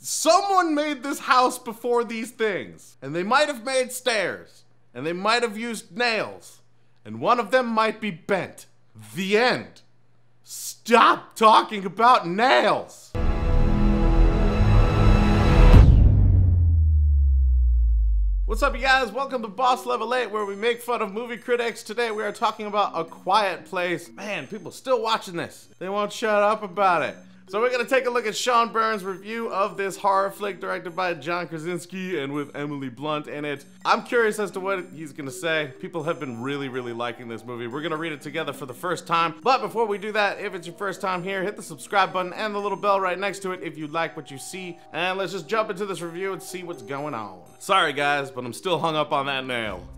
Someone made this house before these things, and they might have made stairs, and they might have used nails, and one of them might be bent. The end. Stop talking about nails! What's up, you guys? Welcome to Boss Level 8, where we make fun of movie critics. Today we are talking about A Quiet Place. Man, people still watching this. They won't shut up about it. So we're gonna take a look at Sean Byrne's review of this horror flick directed by John Krasinski and with Emily Blunt in it. I'm curious as to what he's gonna say. People have been really liking this movie. We're gonna read it together for the first time. But before we do that, if it's your first time here, hit the subscribe button and the little bell right next to it if you like what you see. And let's just jump into this review and see what's going on. Sorry guys, but I'm still hung up on that nail.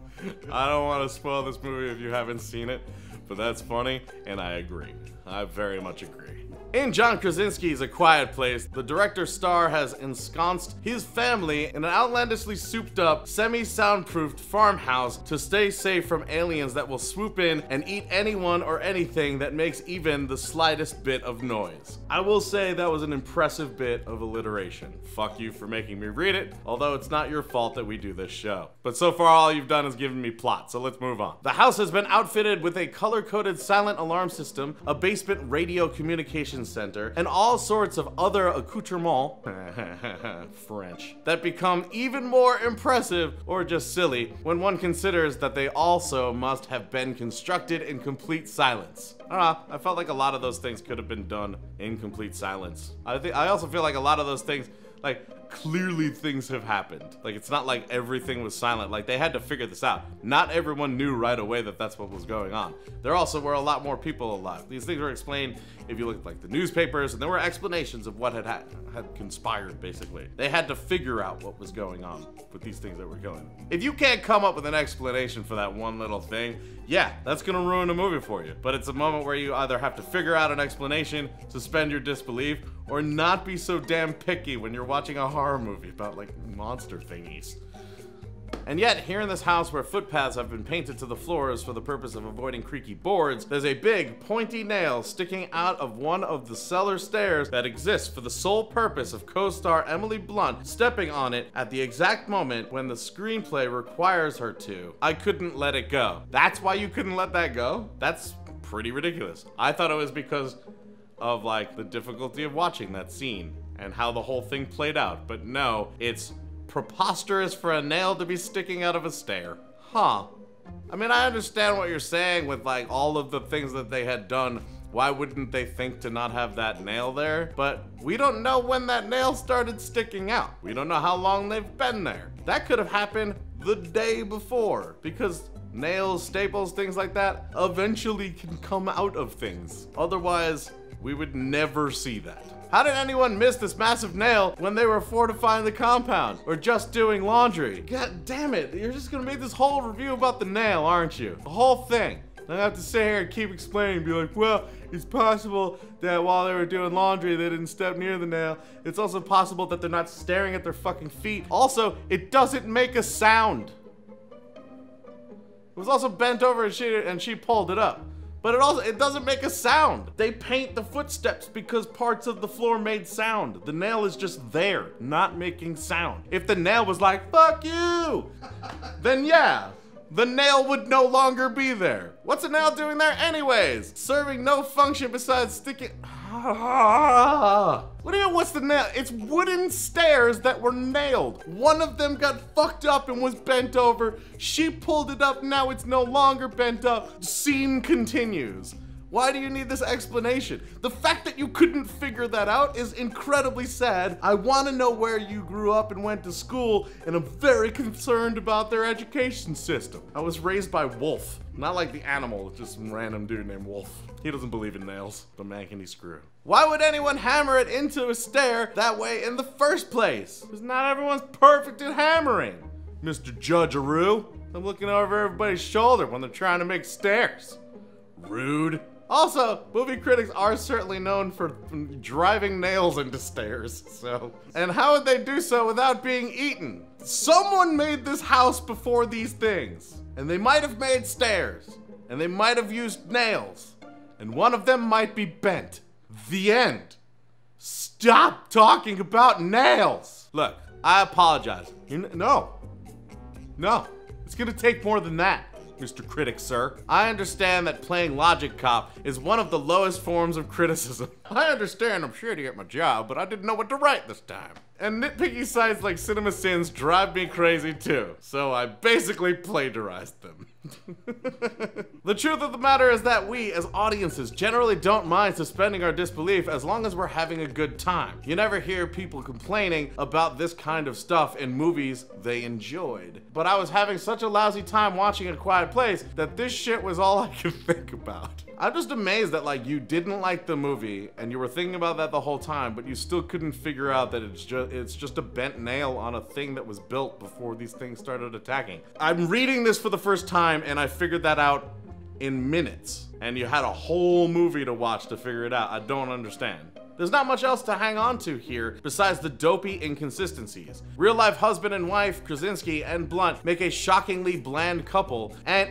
I don't want to spoil this movie if you haven't seen it, but that's funny, and I agree. I very much agree. In John Krasinski's A Quiet Place, the director's star has ensconced his family in an outlandishly souped-up, semi-soundproofed farmhouse to stay safe from aliens that will swoop in and eat anyone or anything that makes even the slightest bit of noise. I will say that was an impressive bit of alliteration. Fuck you for making me read it, although it's not your fault that we do this show. But so far all you've done is given me plot, so let's move on. The house has been outfitted with a color-coded silent alarm system, a basement radio communications center, and all sorts of other accoutrements, French, that become even more impressive or just silly when one considers that they also must have been constructed in complete silence. I don't know, I felt like a lot of those things could have been done in complete silence. I also feel like a lot of those things, like, clearly things have happened. Like, it's not like everything was silent. Like, they had to figure this out. Not everyone knew right away that that's what was going on. There also were a lot more people alive. These things were explained if you look at, like, the newspapers, and there were explanations of what had conspired, basically. They had to figure out what was going on with these things that were going on. If you can't come up with an explanation for that one little thing, yeah, that's gonna ruin a movie for you. But it's a moment where you either have to figure out an explanation, suspend your disbelief, or not be so damn picky when you're watching a horror movie about, like, monster thingies. And yet, here in this house where footpaths have been painted to the floors for the purpose of avoiding creaky boards, there's a big, pointy nail sticking out of one of the cellar stairs that exists for the sole purpose of co-star Emily Blunt stepping on it at the exact moment when the screenplay requires her to. I couldn't let it go. That's why you couldn't let that go? That's pretty ridiculous. I thought it was because of, like, the difficulty of watching that scene and how the whole thing played out, but no, it's preposterous for a nail to be sticking out of a stair. Huh. I mean, I understand what you're saying with, like, all of the things that they had done. Why wouldn't they think to not have that nail there? But we don't know when that nail started sticking out. We don't know how long they've been there. That could have happened the day before, because nails, staples, things like that eventually can come out of things. Otherwise, we would never see that. How did anyone miss this massive nail when they were fortifying the compound or just doing laundry? God damn it, you're just gonna make this whole review about the nail, aren't you? The whole thing. I have to sit here and keep explaining and be like, well, it's possible that while they were doing laundry, they didn't step near the nail. It's also possible that they're not staring at their fucking feet. Also, it doesn't make a sound. It was also bent over and she pulled it up. But it doesn't make a sound. They paint the footsteps because parts of the floor made sound. The nail is just there, not making sound. If the nail was like, fuck you, then yeah, the nail would no longer be there. What's a nail doing there anyways? Serving no function besides sticking. What do you mean, what's the nail? It's wooden stairs that were nailed. One of them got fucked up and was bent over. She pulled it up, now it's no longer bent up. Scene continues. Why do you need this explanation? The fact that you couldn't figure that out is incredibly sad. I want to know where you grew up and went to school, and I'm very concerned about their education system. I was raised by Wolf. Not like the animal, just some random dude named Wolf. He doesn't believe in nails, but man can he screw. Why would anyone hammer it into a stair that way in the first place? Because not everyone's perfect at hammering. Mr. Judge-a-roo. I'm looking over everybody's shoulder when they're trying to make stairs. Rude. Also, movie critics are certainly known for driving nails into stairs, so. And how would they do so without being eaten? Someone made this house before these things, and they might have made stairs, and they might have used nails, and one of them might be bent. The end. Stop talking about nails! Look, I apologize. No. It's gonna take more than that, Mr. Critic, sir. I understand that playing logic cop is one of the lowest forms of criticism. I understand I'm shitty at my job, but I didn't know what to write this time. And nitpicky sites like Cinema Sins drive me crazy too, so I basically plagiarized them. The truth of the matter is that we, as audiences, generally don't mind suspending our disbelief as long as we're having a good time. You never hear people complaining about this kind of stuff in movies they enjoyed. But I was having such a lousy time watching A Quiet Place that this shit was all I could think about. I'm just amazed that like you didn't like the movie and you were thinking about that the whole time, but you still couldn't figure out that it's just a bent nail on a thing that was built before these things started attacking. I'm reading this for the first time and I figured that out in minutes. And you had a whole movie to watch to figure it out. I don't understand. There's not much else to hang on to here besides the dopey inconsistencies. Real life husband and wife, Krasinski and Blunt, make a shockingly bland couple and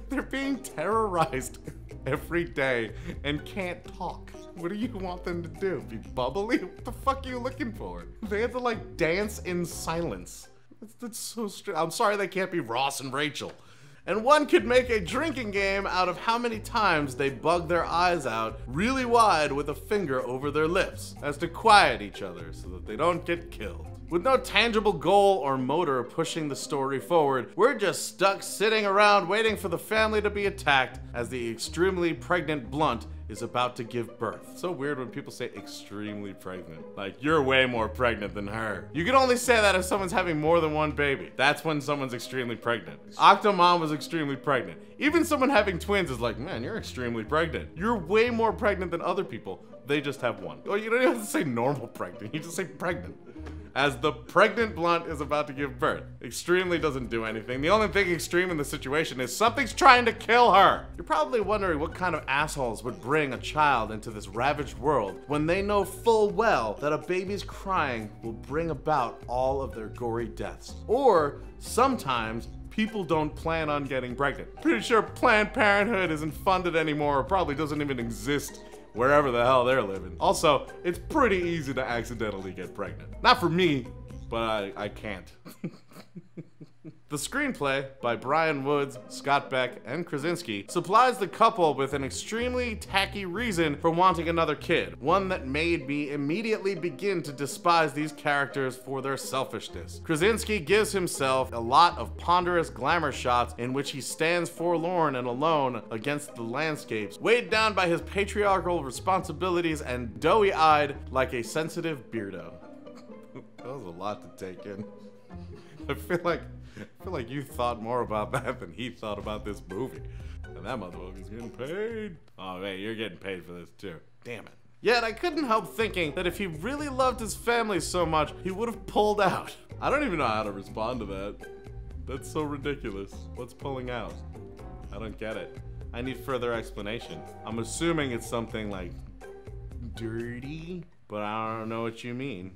they're being terrorized every day and can't talk. What do you want them to do? Be bubbly? What the fuck are you looking for? They have to like dance in silence. That's so strange. I'm sorry they can't be Ross and Rachel. And one could make a drinking game out of how many times they bug their eyes out really wide with a finger over their lips as to quiet each other so that they don't get killed. With no tangible goal or motor pushing the story forward, we're just stuck sitting around waiting for the family to be attacked as the extremely pregnant Blunt is about to give birth. So weird when people say extremely pregnant. Like, you're way more pregnant than her. You can only say that if someone's having more than one baby. That's when someone's extremely pregnant. Octomom was extremely pregnant. Even someone having twins is like, man, you're extremely pregnant. You're way more pregnant than other people. They just have one. Well, you don't even have to say normal pregnant. You just say pregnant. As the pregnant Blunt is about to give birth. Extremely doesn't do anything. The only thing extreme in the situation is something's trying to kill her. You're probably wondering what kind of assholes would bring a child into this ravaged world when they know full well that a baby's crying will bring about all of their gory deaths. Or sometimes people don't plan on getting pregnant. Pretty sure Planned Parenthood isn't funded anymore or probably doesn't even exist wherever the hell they're living. Also, it's pretty easy to accidentally get pregnant. Not for me, but I can't. The screenplay, by Bryan Woods, Scott Beck, and Krasinski, supplies the couple with an extremely tacky reason for wanting another kid, one that made me immediately begin to despise these characters for their selfishness. Krasinski gives himself a lot of ponderous glamour shots in which he stands forlorn and alone against the landscapes, weighed down by his patriarchal responsibilities and doughy-eyed like a sensitive beardo. That was a lot to take in. I feel like you thought more about that than he thought about this movie. And that motherfucker's getting paid. Oh man, you're getting paid for this too. Damn it. Yet I couldn't help thinking that if he really loved his family so much, he would have pulled out. I don't even know how to respond to that. That's so ridiculous. What's pulling out? I don't get it. I need further explanation. I'm assuming it's something like dirty, but I don't know what you mean,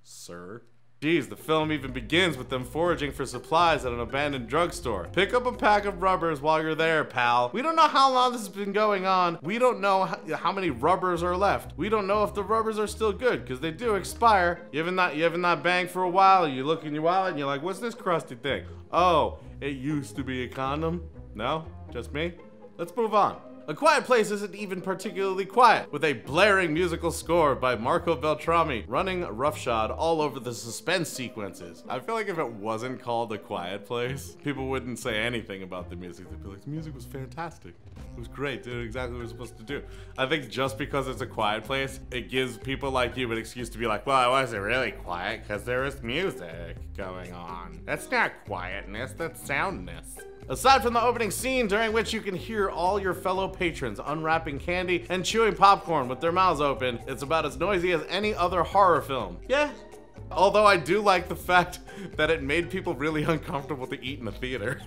sir. Geez, the film even begins with them foraging for supplies at an abandoned drugstore. Pick up a pack of rubbers while you're there, pal. We don't know how long this has been going on. We don't know how many rubbers are left. We don't know if the rubbers are still good, because they do expire. You haven't not banged for a while, you look in your wallet and you're like, what's this crusty thing? Oh, it used to be a condom? No? Just me? Let's move on. A Quiet Place isn't even particularly quiet, with a blaring musical score by Marco Beltrami running roughshod all over the suspense sequences. I feel like if it wasn't called A Quiet Place, people wouldn't say anything about the music. They'd be like, the music was fantastic. It was great, did exactly what it was supposed to do. I think just because it's a quiet place, it gives people like you an excuse to be like, well, it wasn't really quiet because there was music going on. That's not quietness, that's soundness. Aside from the opening scene during which you can hear all your fellow patrons unwrapping candy and chewing popcorn with their mouths open, it's about as noisy as any other horror film. Yeah. Although I do like the fact that it made people really uncomfortable to eat in the theater.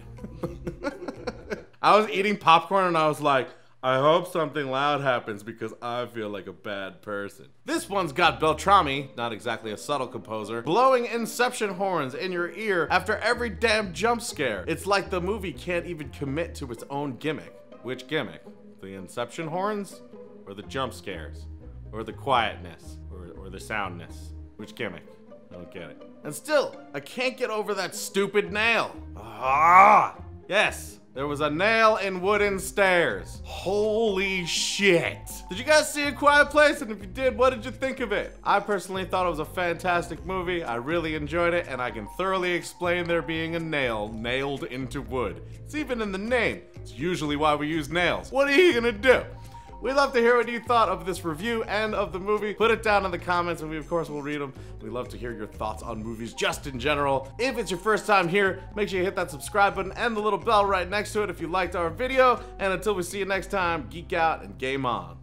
I was eating popcorn and I was like, I hope something loud happens because I feel like a bad person. This one's got Beltrami, not exactly a subtle composer, blowing Inception horns in your ear after every damn jump scare. It's like the movie can't even commit to its own gimmick. Which gimmick? The Inception horns? or the jump scares, or the quietness, or the soundness? Which gimmick? I don't get it. And still, I can't get over that stupid nail. Ah! Yes, there was a nail in wooden stairs. Holy shit. Did you guys see A Quiet Place? And if you did, what did you think of it? I personally thought it was a fantastic movie. I really enjoyed it, and I can thoroughly explain there being a nail nailed into wood. It's even in the name. It's usually why we use nails. What are you gonna do? We'd love to hear what you thought of this review and of the movie. Put it down in the comments and we of course will read them. We love to hear your thoughts on movies just in general. If it's your first time here, make sure you hit that subscribe button and the little bell right next to it if you liked our video. And until we see you next time, geek out and game on.